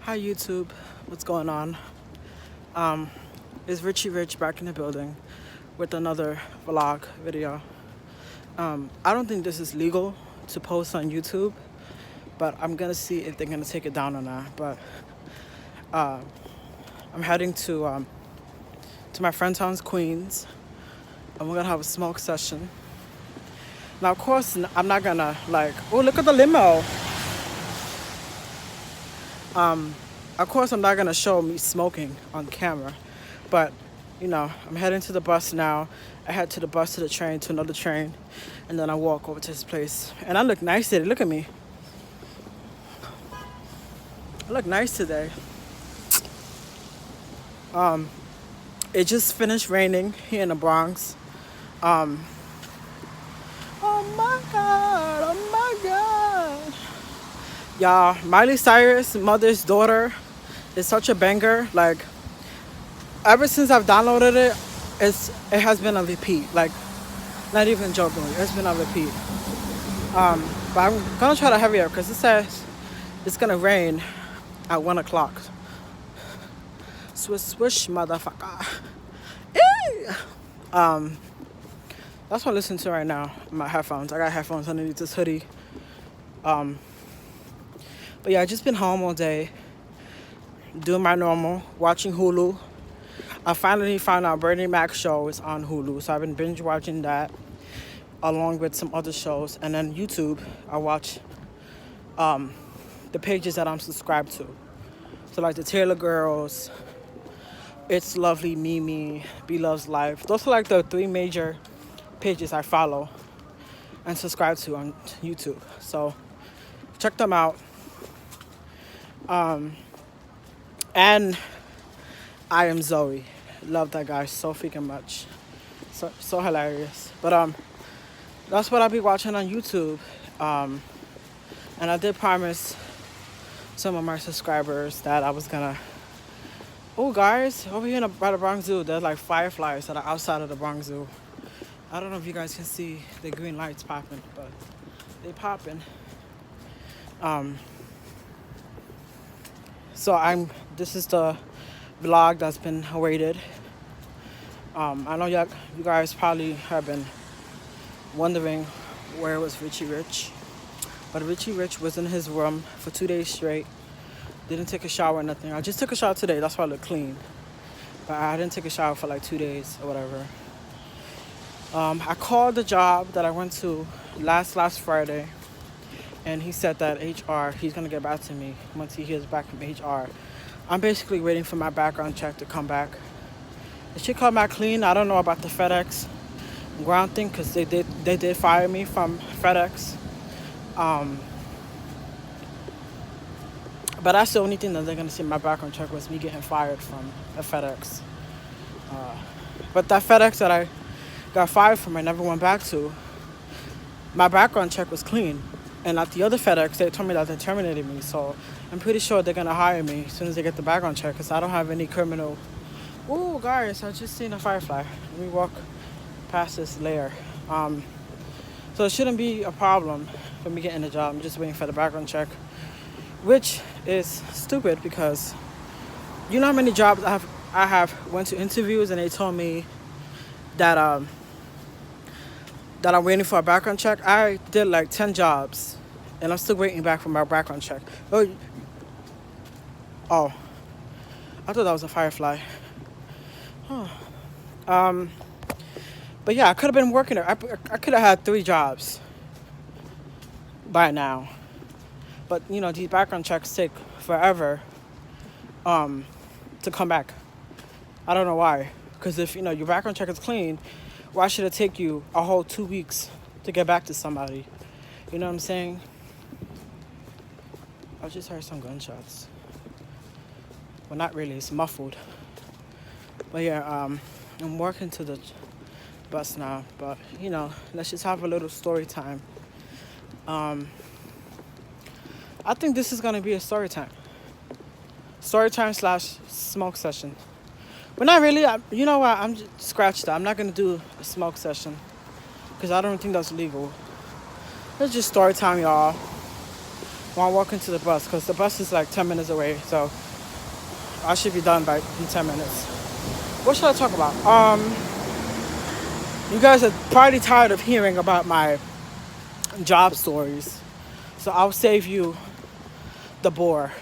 Hi YouTube, what's going on? It's Richie Rich back in the building with another vlog video. I don't think this is legal to post on YouTube, but I'm gonna see if they're gonna take it down or not. But I'm heading to my friend's house, Queens, and we're gonna have a smoke session. Now, of course, I'm not gonna oh, look at the limo. Of course, I'm not gonna show me smoking on camera, but I'm heading to the bus now. I head to the bus, to the train, to another train, and then I walk over to his place. And I look nice today. Look at me. I look nice today. It just finished raining here in the Bronx. Oh my God. Y'all, Miley Cyrus, Mother's Daughter, is such a banger. Like, ever since I've downloaded it, it has been a repeat. Like, not even joking, it's been a repeat. But I'm gonna try to hurry up because it says it's gonna rain at 1 o'clock. Swish, swish, motherfucker. Eee! That's what I'm listening to right now. My headphones. I got headphones underneath this hoodie. But yeah, I just been home all day, doing my normal, watching Hulu. I finally found out Bernie Mac's show is on Hulu, so I've been binge watching that, along with some other shows. And then YouTube, I watch the pages that I'm subscribed to. So like the Taylor Girls, It's Lovely, Mimi, B Loves Life. Those are like the three major pages I follow and subscribe to on YouTube. So check them out. And I Am Zoe. Love that guy so freaking much. So hilarious. But that's what I'll be watching on YouTube. And I did promise some of my subscribers that I was gonna. Oh, guys, over here by the Bronx Zoo, there's like fireflies that are outside of the Bronx Zoo. I don't know if you guys can see the green lights popping, but they popping. So this is the vlog that's been awaited. I know you guys probably have been wondering where was Richie Rich. But Richie Rich was in his room for 2 days straight. Didn't take a shower or nothing. I just took a shower today, that's why I look clean. But I didn't take a shower for like 2 days or whatever. I called the job that I went to last Friday. And he said that he's going to get back to me once he hears back from HR. I'm basically waiting for my background check to come back. It should come back clean. I don't know about the FedEx ground thing because they did fire me from FedEx. But that's the only thing that they're going to see in my background check was me getting fired from the FedEx. But that FedEx that I got fired from, I never went back to. My background check was clean. And at the other FedEx, they told me that they terminated me. So I'm pretty sure they're going to hire me as soon as they get the background check because I don't have any criminal. Oh, guys, I just seen a firefly. Let me walk past this layer. So it shouldn't be a problem for me getting the job. I'm just waiting for the background check, which is stupid because you know how many jobs I have went to interviews and they told me that I'm waiting for a background check. I did like 10 jobs and I'm still waiting back for my background check. Oh, I thought that was a firefly. But yeah, I could have been working there. I could have had 3 jobs by now. But these background checks take forever to come back. I don't know why. Because if your background check is clean, why should it take you a whole 2 weeks to get back to somebody? You know what I'm saying? I just heard some gunshots. Well, not really. It's muffled. But yeah, I'm walking to the bus now. But, let's just have a little story time. I think this is going to be a story time. Story time / smoke session. But not really. You know what? I'm just scratched out. I'm not going to do a smoke session because I don't think that's legal. It's just story time, y'all. while walking to the bus, because the bus is like 10 minutes away. So I should be done in 10 minutes. What should I talk about? You guys are probably tired of hearing about my job stories, so I'll save you the bore.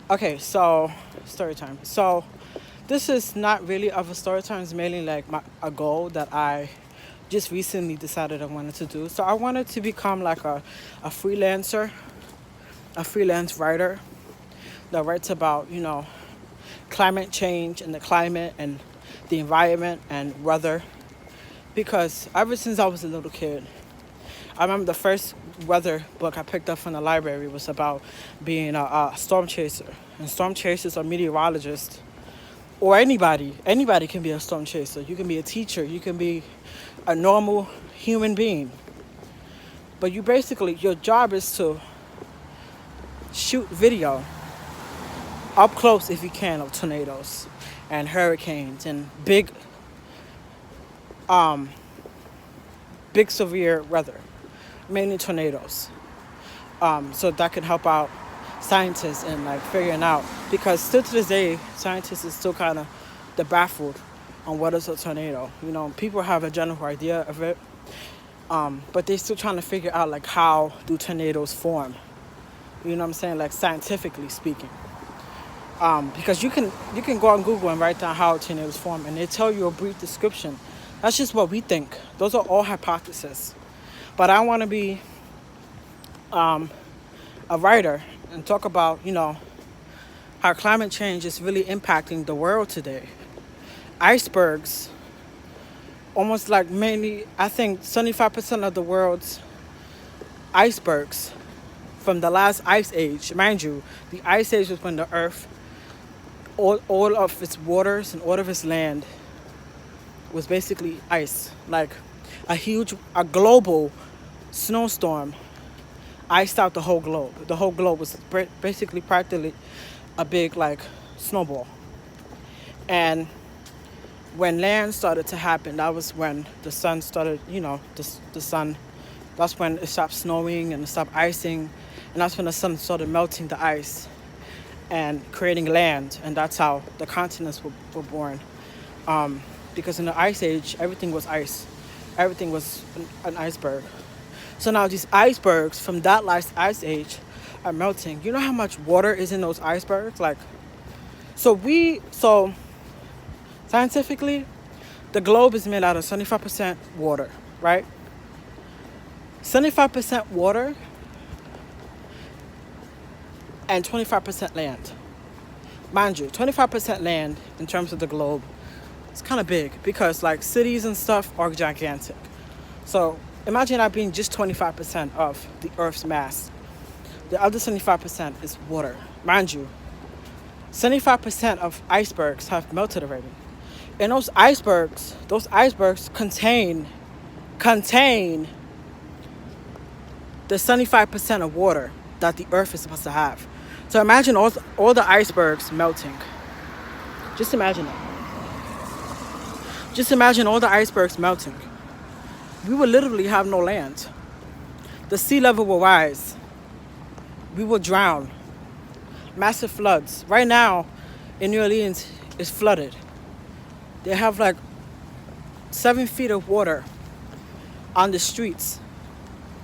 Okay, so story time. So this is not really of a story time. It's mainly like a goal that I just recently decided I wanted to do. So I wanted to become like a freelancer, a freelance writer that writes about, climate change and the climate and the environment and weather. Because ever since I was a little kid, I remember the first weather book I picked up from the library was about being a storm chaser. And storm chasers are meteorologists, or anybody. Anybody can be a storm chaser. You can be a teacher. You can be a normal human being. But your job is to shoot video up close if you can of tornadoes and hurricanes and big severe weather, mainly tornadoes. So that can help out scientists in like figuring out, because still to this day, scientists is still kind of baffled on what is a tornado. People have a general idea of it, but they're still trying to figure out like how do tornadoes form. You know what I'm saying? Like scientifically speaking. Because you can go on Google and write down how tornadoes form, and they tell you a brief description. That's just what we think. Those are all hypotheses. But I want to be a writer and talk about, how climate change is really impacting the world today. Icebergs, almost like mainly, I think 75% of the world's icebergs from the last ice age. Mind you, the ice age was when the earth, all of its waters and all of its land was basically ice. Like a global snowstorm iced out the whole globe. The whole globe was basically practically a big like snowball. And when land started to happen, that was when the sun started, the sun, that's when it stopped snowing and it stopped icing. And that's when the sun started melting the ice and creating land. And that's how the continents were born. Because in the ice age, everything was ice. Everything was an iceberg. So now these icebergs from that last ice age are melting. You know how much water is in those icebergs? So scientifically, the globe is made out of 75% water, right? 75% water and 25% land. Mind you, 25% land in terms of the globe, it's kind of big because like cities and stuff are gigantic. So imagine that being just 25% of the Earth's mass. The other 75% is water. Mind you, 75% of icebergs have melted already. And those icebergs contain the 75% of water that the Earth is supposed to have. So imagine all the icebergs melting. Just imagine it. Just imagine all the icebergs melting. We will literally have no land. The sea level will rise. We will drown. Massive floods. Right now, in New Orleans, it's flooded. They have like 7 feet of water on the streets.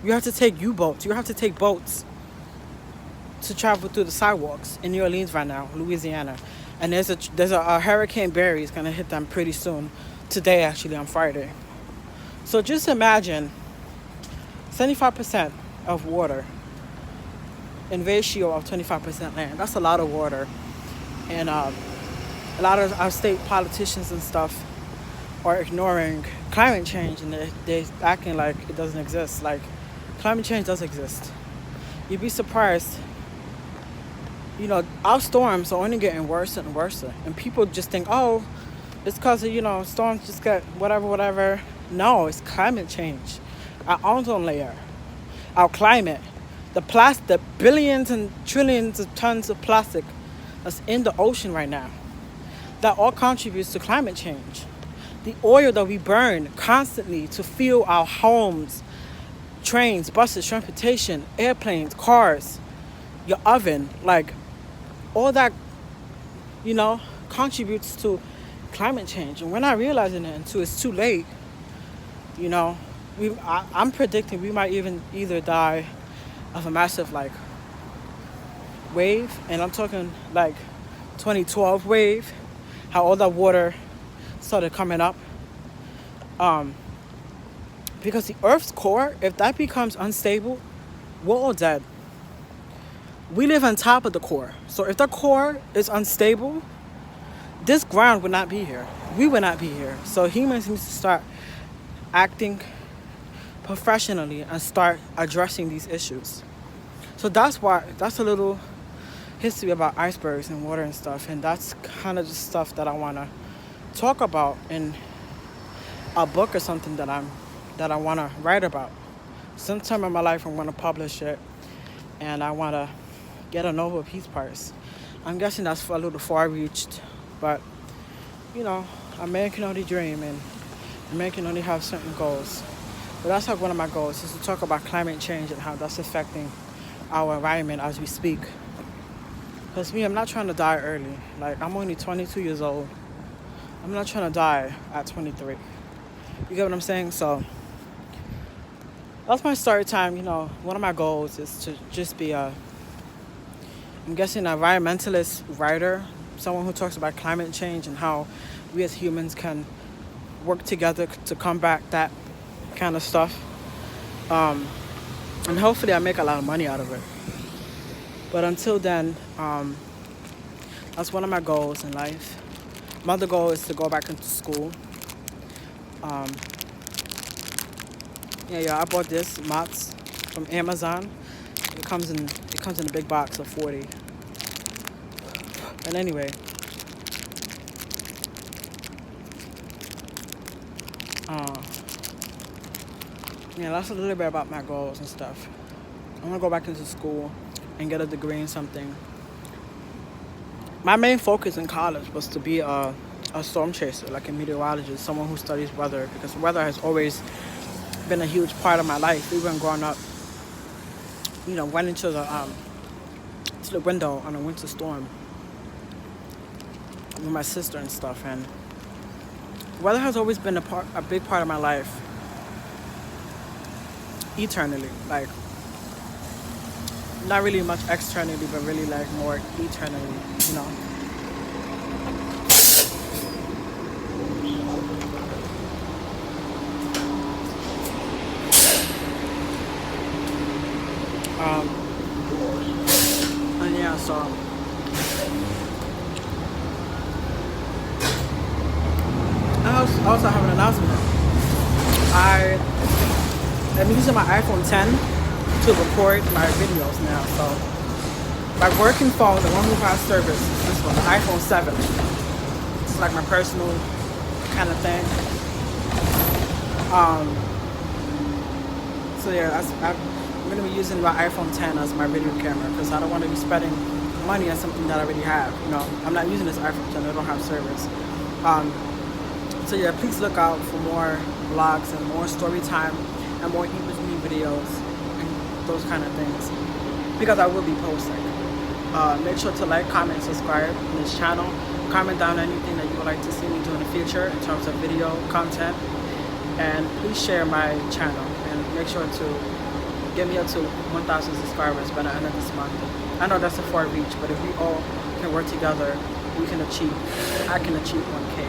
You have to take U-boats. You have to take boats to travel through the sidewalks in New Orleans right now, Louisiana. And there's a Hurricane Barry is going to hit them pretty soon. Today, actually, on Friday. So just imagine 75% of water in ratio of 25% land. That's a lot of water. And a lot of our state politicians and stuff are ignoring climate change, and they're acting like it doesn't exist. Like, climate change does exist. You'd be surprised. Our storms are only getting worse and worse. And people just think, oh, it's because of, storms just get whatever. No, it's climate change. Our ozone layer, our climate, the billions and trillions of tons of plastic that's in the ocean right now, that all contributes to climate change. The oil that we burn constantly to fuel our homes trains, buses, transportation, airplanes, cars, your oven, like all that, you know, contributes to climate change. And we're not realizing it until it's too late. You know, I'm predicting we might even either die of a massive like wave, and I'm talking like 2012 wave, how all that water started coming up. Because the Earth's core, if that becomes unstable, we're all dead. We live on top of the core. So if the core is unstable, this ground would not be here. We would not be here. So humans need to start acting professionally and start addressing these issues. So that's a little history about icebergs and water and stuff. And that's kind of just stuff that I want to talk about in a book or something that I want to write about. Sometime in my life, I want to publish it, and I want to get a Nobel Peace Prize. I'm guessing that's a little far-reached, but, you know, a man can only dream, and a man can only have certain goals. But that's like one of my goals, is to talk about climate change and how that's affecting our environment as we speak. Because me, I'm not trying to die early. Like, I'm only 22 years old. I'm not trying to die at 23. You get what I'm saying? So that's my story time. You know, one of my goals is to just be I'm guessing, an environmentalist writer, someone who talks about climate change and how we as humans can work together to combat that kind of stuff. And hopefully I make a lot of money out of it. But until then, that's one of my goals in life. My other goal is to go back into school. I bought this mats from Amazon. It comes in a big box of 40. And anyway, that's a little bit about my goals and stuff. I want to go back into school and get a degree in something. My main focus in college was to be a storm chaser, like a meteorologist, someone who studies weather, because weather has always been a huge part of my life. Even growing up, you know, went into the window on a winter storm with my sister and stuff, and weather has always been a big part of my life, eternally. Like, not really much externally, but really like more eternally, you know. And yeah, so I also have an announcement. I am using my iPhone 10 to record my videos now. So my working phone, the one who has service, is this one, the iPhone 7. It's like my personal kind of thing. So yeah, I'm going to be using my iPhone 10 as my video camera, because I don't want to be spending money on something that I already have. You know, I'm not using this iPhone 10, I don't have service. So yeah, please look out for more vlogs and more story time and more in-between videos and those kind of things, because I will be posting. Make sure to like, comment, subscribe to this channel. Comment down anything that you would like to see me do in the future in terms of video content. And please share my channel and make sure to get me up to 1,000 subscribers by the end of this month. I know that's a far reach, but if we all can work together, I can achieve 1K.